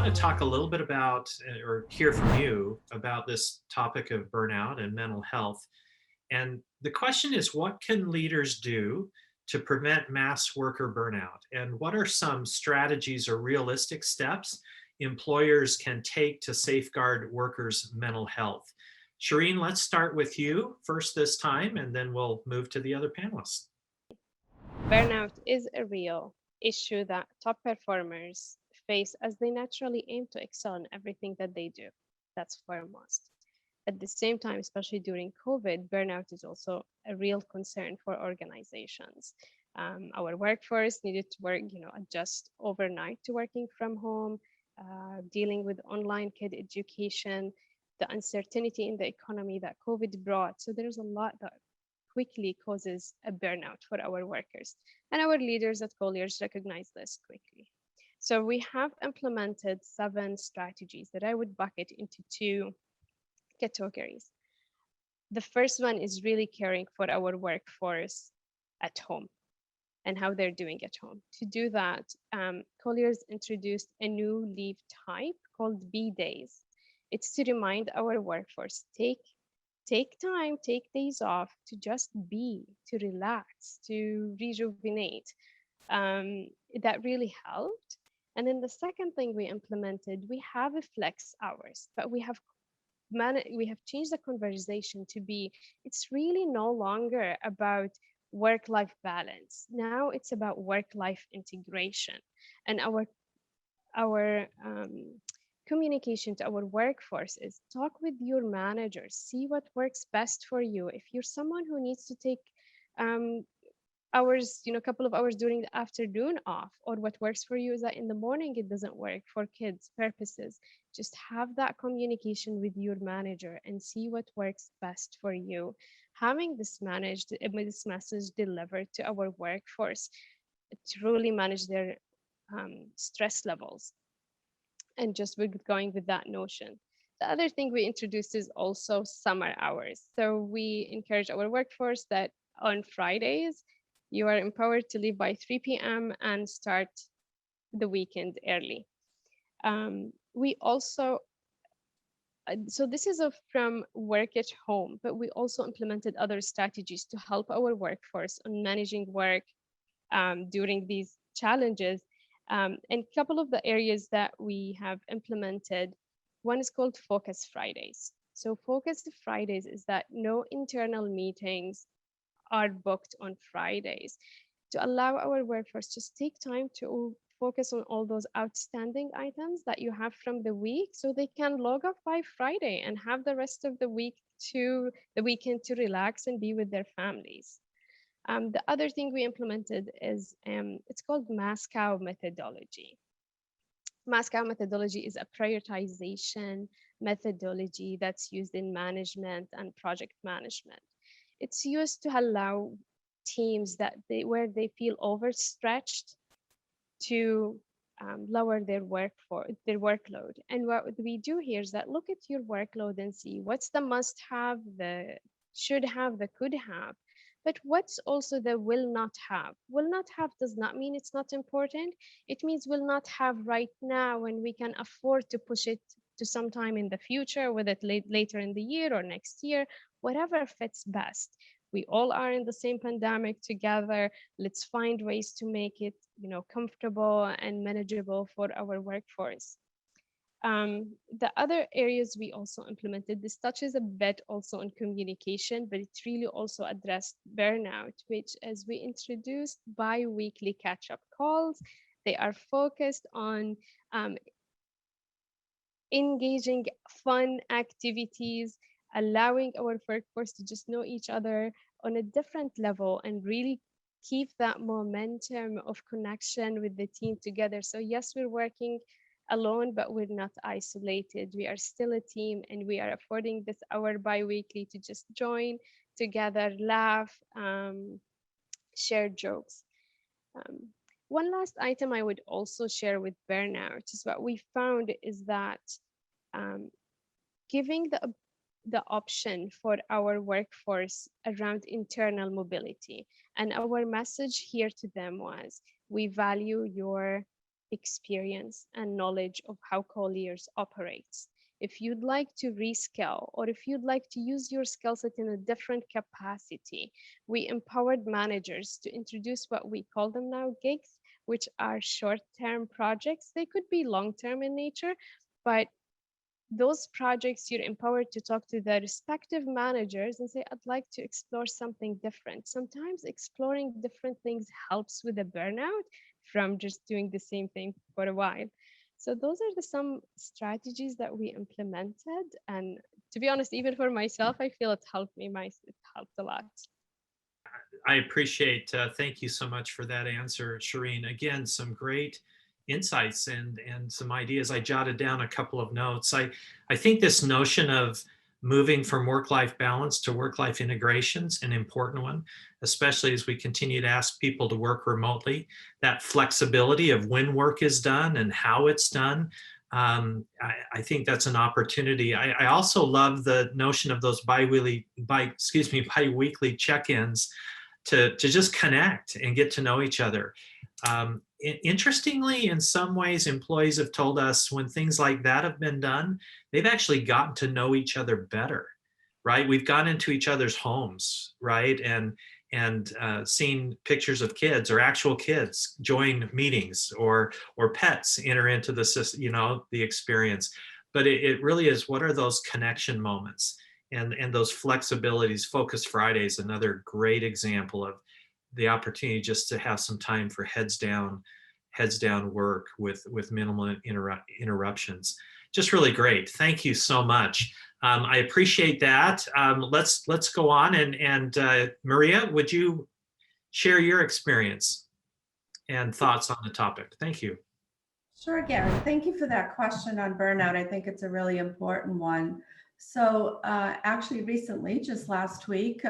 to talk a little bit about or hear from you about this topic of burnout and mental health. And the question is, what can leaders do to prevent mass worker burnout? And what are some strategies or realistic steps employers can take to safeguard workers' mental health? Shireen, let's start with you first this time, and then we'll move to the other panelists. Burnout is a real issue that top performers face as they naturally aim to excel in everything that they do. That's foremost. At the same time, especially during COVID, burnout is also a real concern for organizations. Our workforce needed to adjust overnight to working from home, dealing with online kid education, the uncertainty in the economy that COVID brought. So there's a lot that quickly causes a burnout for our workers. And our leaders at Colliers recognize this quickly. So we have implemented 7 strategies that I would bucket into 2 categories. The first one is really caring for our workforce at home and how they're doing at home. To do that, Colliers introduced a new leave type called B days. It's to remind our workforce take time, take days off to just be, to relax, to rejuvenate. That really helped. And then the second thing we implemented, we have a flex hours, but we have changed the conversation to be it's really no longer about work life balance. Now it's about work life integration. And our communication to our workforce is talk with your managers, see what works best for you. If you're someone who needs to take um, hours, a couple of hours during the afternoon off, or what works for you is that in the morning it doesn't work for kids purposes, just have that communication with your manager and see what works best for you. Having this message delivered to our workforce to really manage their stress levels, and just with going with that notion. The other thing we introduced is also summer hours. So we encourage our workforce that on Fridays, you are empowered to leave by 3 p.m. and start the weekend early. We also, so this is from work at home, but we also implemented other strategies to help our workforce on managing work during these challenges. And a couple of the areas that we have implemented, one is called Focus Fridays. So Focus Fridays is that no internal meetings are booked on Fridays to allow our workforce just take time to focus on all those outstanding items that you have from the week so they can log off by Friday and have the rest of the weekend to relax and be with their families. The other thing we implemented is it's called Moscow methodology. Moscow methodology is a prioritization methodology that's used in management and project management. It's used to allow teams where they feel overstretched to lower their workload. And what we do here is that look at your workload and see what's the must have, the should have, the could have, but what's also the will not have. Will not have does not mean it's not important. It means will not have right now when we can afford to push it to sometime in the future, whether it later in the year or next year, whatever fits best. We all are in the same pandemic together. Let's find ways to make it, comfortable and manageable for our workforce. The other areas we also implemented, this touches a bit also on communication, but it really also addressed burnout, which as we introduced bi-weekly catch-up calls, they are focused on engaging fun activities, allowing our workforce to just know each other on a different level and really keep that momentum of connection with the team together. So yes, we're working alone, but we're not isolated. We are still a team and we are affording this hour bi-weekly to just join together, laugh, share jokes. Um, One last item I would also share with burnout is what we found is that um, giving the option for our workforce around internal mobility. And our message here to them was, we value your experience and knowledge of how Colliers operates. If you'd like to reskill or if you'd like to use your skill set in a different capacity, we empowered managers to introduce what we call them now gigs, which are short term projects. They could be long term in nature, but those projects, you're empowered to talk to the respective managers and say, I'd like to explore something different. Sometimes exploring different things helps with the burnout from just doing the same thing for a while. So those are some strategies that we implemented. And to be honest, even for myself, I feel it helped me. It helped a lot. I appreciate, thank you so much for that answer, Shireen. Again, some great insights and some ideas. I jotted down a couple of notes. I think this notion of moving from work-life balance to work-life integration is an important one, especially as we continue to ask people to work remotely. That flexibility of when work is done and how it's done. I think that's an opportunity. I also love the notion of those bi-weekly check-ins to just connect and get to know each other. Interestingly, in some ways, employees have told us when things like that have been done, they've actually gotten to know each other better, right? We've gone into each other's homes, right? And seen pictures of kids or actual kids join meetings or pets enter into the experience. But it really is, what are those connection moments? And those flexibilities. Focus Fridays, another great example of the opportunity just to have some time for heads down work with minimal interruptions. Just really great. Thank you so much. I appreciate that. Let's go on and Maria, would you share your experience and thoughts on the topic? Thank you. Sure, Gary. Thank you for that question on burnout. I think it's a really important one. So actually recently, just last week,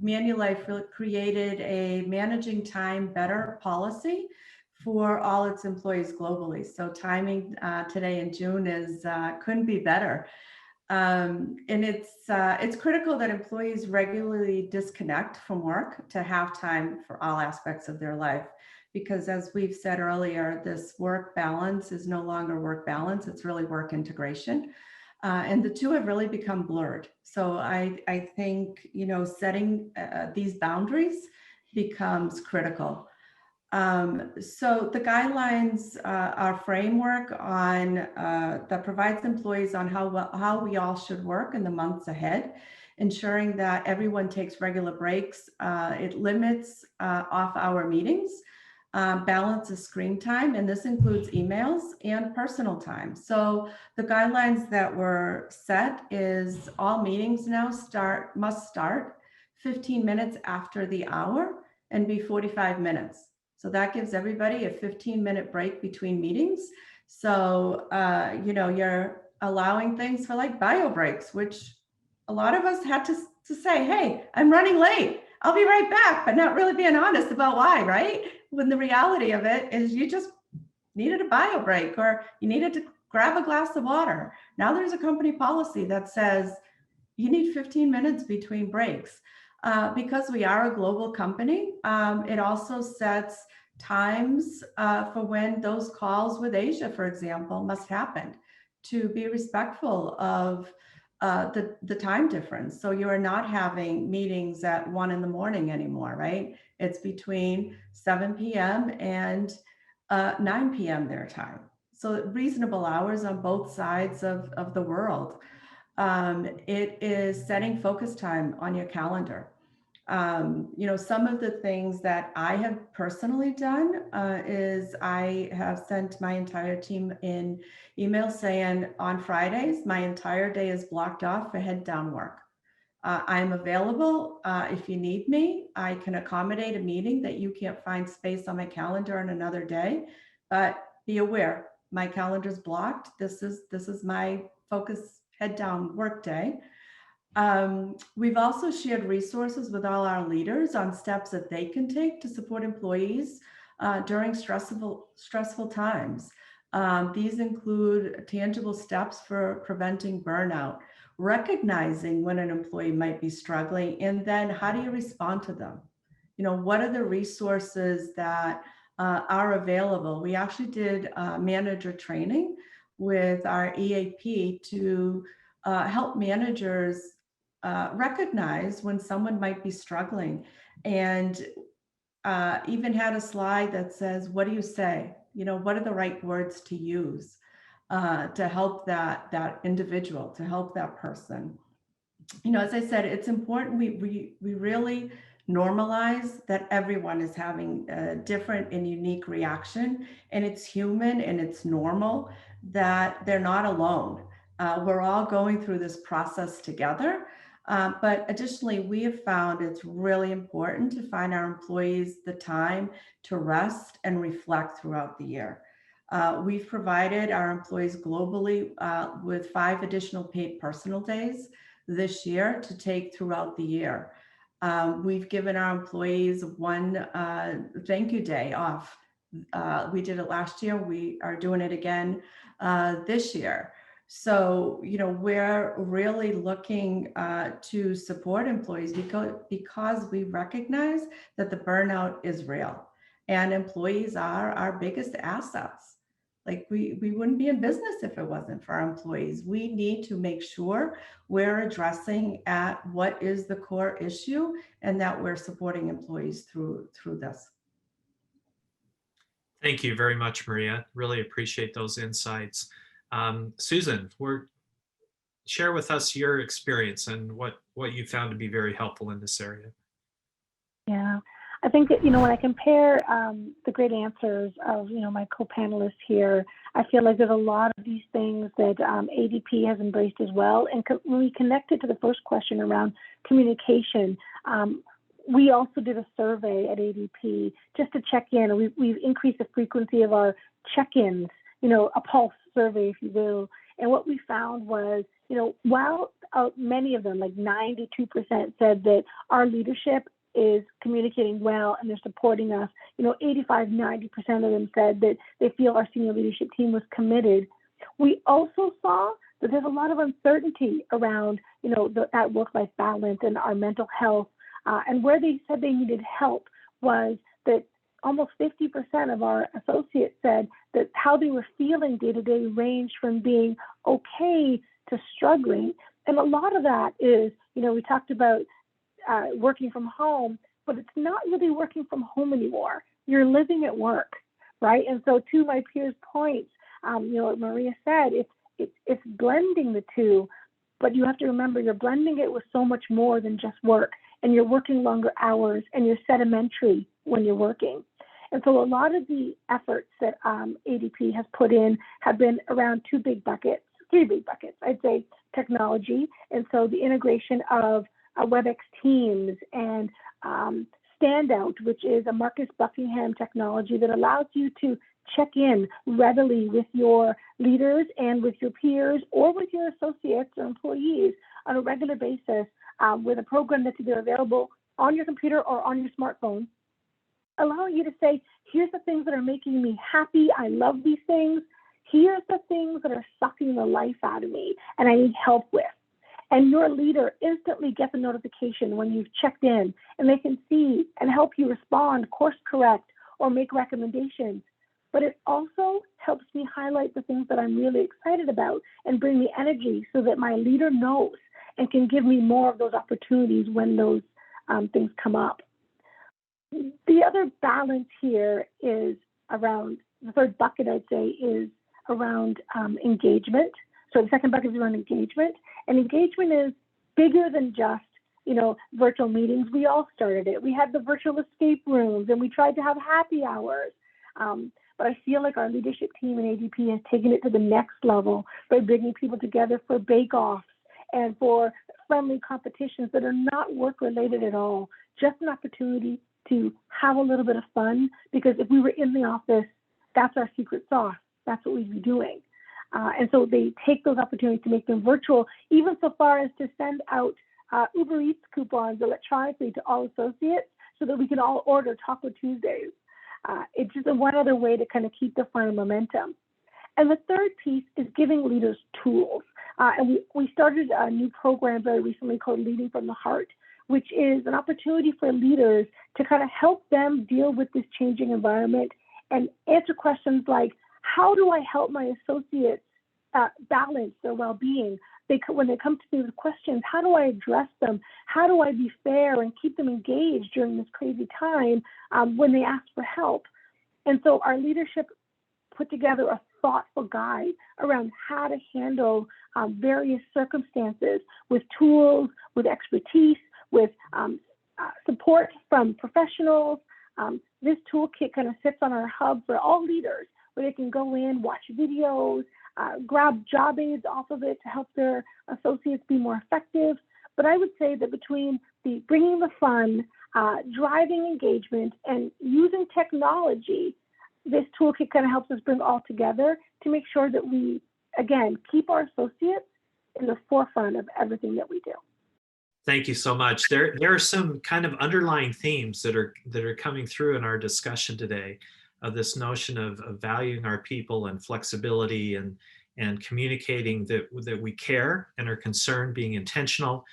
Manulife created a managing time better policy for all its employees globally. So timing today in June is couldn't be better. And it's critical that employees regularly disconnect from work to have time for all aspects of their life. Because as we've said earlier, this work balance is no longer work balance, it's really work integration. And the two have really become blurred. So I think, setting these boundaries becomes critical. So the guidelines are framework on that provides employees on how we all should work in the months ahead, ensuring that everyone takes regular breaks. It limits off-hour meetings, balances screen time, and this includes emails and personal time. So the guidelines that were set is all meetings now must start 15 minutes after the hour and be 45 minutes. So that gives everybody a 15-minute break between meetings. So, you're allowing things for like bio breaks, which a lot of us had to say, hey, I'm running late. I'll be right back, but not really being honest about why, right? When the reality of it is you just needed a bio break or you needed to grab a glass of water. Now there's a company policy that says you need 15 minutes between breaks. Because we are a global company, it also sets times for when those calls with Asia, for example, must happen to be respectful of the time difference. So you are not having meetings at 1 a.m. anymore, right? It's between 7 p.m. and 9 p.m. their time. So reasonable hours on both sides of the world. It is setting focus time on your calendar. Some of the things that I have personally done is I have sent my entire team in email saying on Fridays, my entire day is blocked off for head down work. I'm available if you need me. I can accommodate a meeting that you can't find space on my calendar on another day, but be aware, my calendar's blocked. This is my focus head down work day. We've also shared resources with all our leaders on steps that they can take to support employees during stressful times. These include tangible steps for preventing burnout, recognizing when an employee might be struggling, and then how do you respond to them? What are the resources that are available. We actually did manager training with our EAP to help managers recognize when someone might be struggling, and even had a slide that says, what do you say? You know, what are the right words to use to help that individual, to help that person? You know, as I said, it's important we really normalize that everyone is having a different and unique reaction, and it's human and it's normal, that they're not alone. We're all going through this process together. But additionally, we have found it's really important to find our employees the time to rest and reflect throughout the year. We've provided our employees globally with 5 additional paid personal days this year to take throughout the year. We've given our employees 1 thank you day off. We did it last year. We are doing it again this year. So, you know, we're really looking to support employees because we recognize that the burnout is real, and employees are our biggest assets. Like we wouldn't be in business if it wasn't for our employees. We need to make sure we're addressing at what is the core issue, and that we're supporting employees through this. Thank you very much, Maria. Really appreciate those insights. Susan, share with us your experience and what you found to be very helpful in this area. Yeah, I think that, you know, when I compare the great answers of, you know, my co-panelists here, I feel like there's a lot of these things that ADP has embraced as well. And when we connect it to the first question around communication, we also did a survey at ADP just to check in. We've increased the frequency of our check-ins, you know, a pulse survey, if you will. And what we found was, you know, while many of them, like 92%, said that our leadership is communicating well and they're supporting us, you know, 85-90% of them said that they feel our senior leadership team was committed. We also saw that there's a lot of uncertainty around, you know, that work-life balance and our mental health. And where they said they needed help was that almost 50% of our associates said that how they were feeling day to day ranged from being okay to struggling. And a lot of that is, you know, we talked about working from home, but it's not really working from home anymore. You're living at work, right? And so to my peers' points, you know, what Maria said, it's blending the two, but you have to remember you're blending it with so much more than just work. And you're working longer hours, and you're sedimentary when you're working. And so a lot of the efforts that ADP has put in have been around 3 big buckets. I'd say technology, and so the integration of WebEx Teams and Standout, which is a Marcus Buckingham technology that allows you to check in readily with your leaders and with your peers or with your associates or employees on a regular basis, with a program that's either available on your computer or on your smartphone, allowing you to say, here's the things that are making me happy. I love these things. Here's the things that are sucking the life out of me and I need help with. And your leader instantly gets a notification when you've checked in, and they can see and help you respond, course correct, or make recommendations. But it also helps me highlight the things that I'm really excited about and bring the energy so that my leader knows and can give me more of those opportunities when those things come up. The other balance here is around, the third bucket I'd say is around engagement. So the second bucket is around engagement. And engagement is bigger than just, you know, virtual meetings. We all started it. We had the virtual escape rooms and we tried to have happy hours. But I feel like our leadership team in ADP has taken it to the next level by bringing people together for bake-offs and for friendly competitions that are not work-related at all, just an opportunity to have a little bit of fun, because if we were in the office, that's our secret sauce. That's what we'd be doing. And so they take those opportunities to make them virtual, even so far as to send out Uber Eats coupons electronically to all associates so that we can all order Taco Tuesdays. It's just one other way to kind of keep the fire momentum. And the third piece is giving leaders tools. And we started a new program very recently called Leading from the Heart, which is an opportunity for leaders to kind of help them deal with this changing environment and answer questions like, how do I help my associates balance their well-being? When they come to me with questions, how do I address them? How do I be fair and keep them engaged during this crazy time when they ask for help? And so our leadership put together a thoughtful guide around how to handle various circumstances with tools, with expertise, with support from professionals. This toolkit kind of sits on our hub for all leaders, where they can go in, watch videos, grab job aids off of it to help their associates be more effective. But I would say that between the bringing the fun, driving engagement, and using technology, this toolkit kind of helps us bring all together to make sure that we, again, keep our associates in the forefront of everything that we do. Thank you so much. There are some kind of underlying themes that are coming through in our discussion today, of this notion of valuing our people and flexibility and communicating that we care and are concerned, being intentional,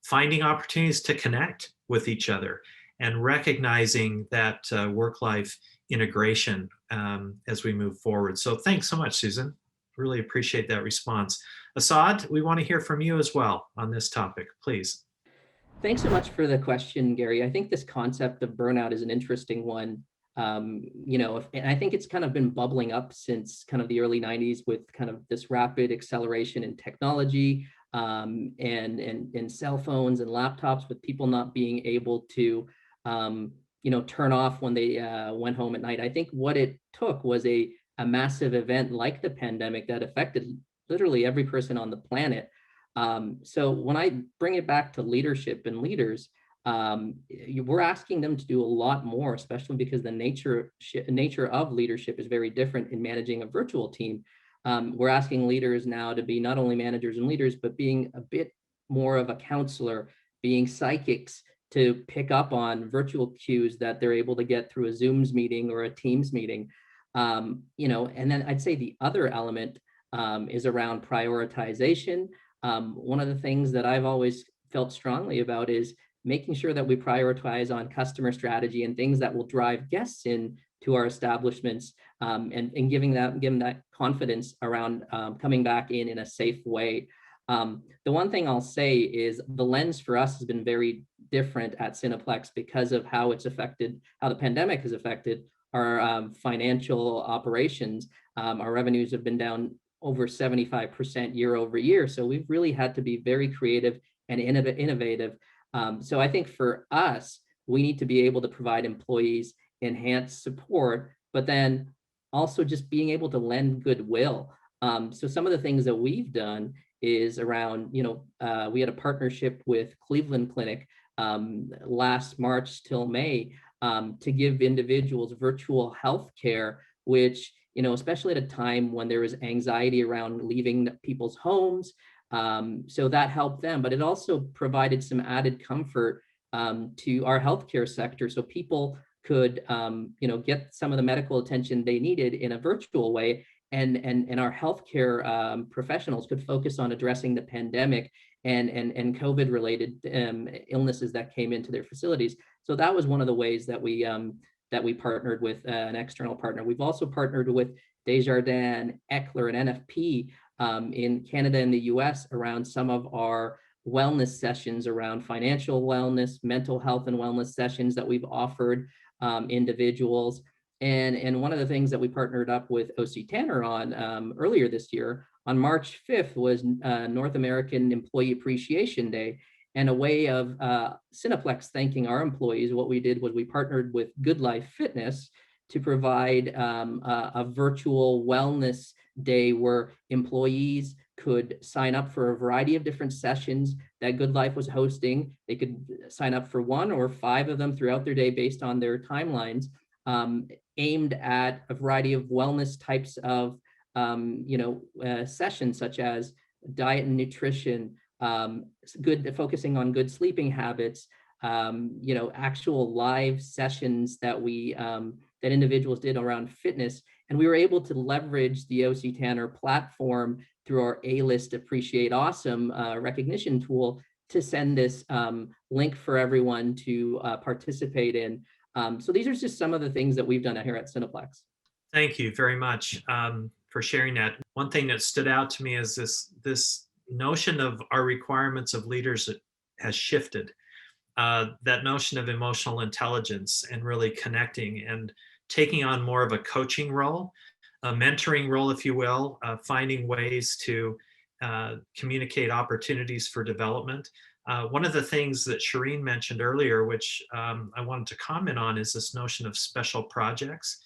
finding opportunities to connect with each other, and recognizing that work-life integration as we move forward. So thanks so much, Susan. Really appreciate that response. Assad, we want to hear from you as well on this topic, please. Thanks so much for the question, Gary. I think this concept of burnout is an interesting one. And I think it's kind of been bubbling up since kind of the early 90s with kind of this rapid acceleration in technology and cell phones and laptops, with people not being able to, turn off when they went home at night. I think what it took was a massive event like the pandemic that affected literally every person on the planet. So when I bring it back to leadership and leaders, we're asking them to do a lot more, especially because the nature of leadership is very different in managing a virtual team. We're asking leaders now to be not only managers and leaders, but being a bit more of a counselor, being psychics to pick up on virtual cues that they're able to get through a Zooms meeting or a Teams meeting. And then I'd say the other element is around prioritization. One of the things that I've always felt strongly about is making sure that we prioritize on customer strategy and things that will drive guests in to our establishments, and giving them that confidence around coming back in a safe way. The one thing I'll say is the lens for us has been very different at Cineplex because of how the pandemic has affected our financial operations. Our revenues have been down over 75% year over year. So we've really had to be very creative and innovative. So I think for us, we need to be able to provide employees enhanced support, but then also just being able to lend goodwill. So some of the things that we've done is around, we had a partnership with Cleveland Clinic last March till May to give individuals virtual health care, which, especially at a time when there was anxiety around leaving people's homes. So that helped them, but it also provided some added comfort to our healthcare sector. So people could, get some of the medical attention they needed in a virtual way. And our healthcare professionals could focus on addressing the pandemic and COVID related illnesses that came into their facilities. So that was one of the ways that we partnered with an external partner. We've also partnered with Desjardins, Eckler, and NFP in Canada and the US around some of our wellness sessions around financial wellness, mental health and wellness sessions that we've offered individuals. And one of the things that we partnered up with OC Tanner on earlier this year, on March 5th, was North American Employee Appreciation Day. And a way of Cineplex thanking our employees, what we did was we partnered with Good Life Fitness to provide a virtual wellness day where employees could sign up for a variety of different sessions that Good Life was hosting. They could sign up for 1 or 5 of them throughout their day based on their timelines, aimed at a variety of wellness types of sessions, such as diet and nutrition, focusing on good sleeping habits, actual live sessions that that individuals did around fitness. And we were able to leverage the OC Tanner platform through our A-List Appreciate Awesome recognition tool to send this link for everyone to participate in. So these are just some of the things that we've done here at Cineplex. Thank you very much for sharing that. One thing that stood out to me is this notion of our requirements of leaders has shifted. That notion of emotional intelligence and really connecting and taking on more of a coaching role, a mentoring role, if you will, finding ways to communicate opportunities for development. One of the things that Shireen mentioned earlier, which I wanted to comment on, is this notion of special projects.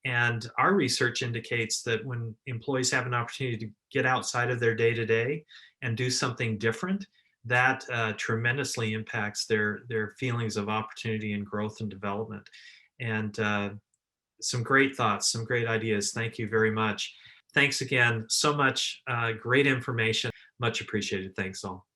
And our research indicates that when employees have an opportunity to get outside of their day-to-day and do something different, that tremendously impacts their feelings of opportunity and growth and development. And some great thoughts, some great ideas. Thank you very much. Thanks again so much. Great information. Much appreciated. Thanks all.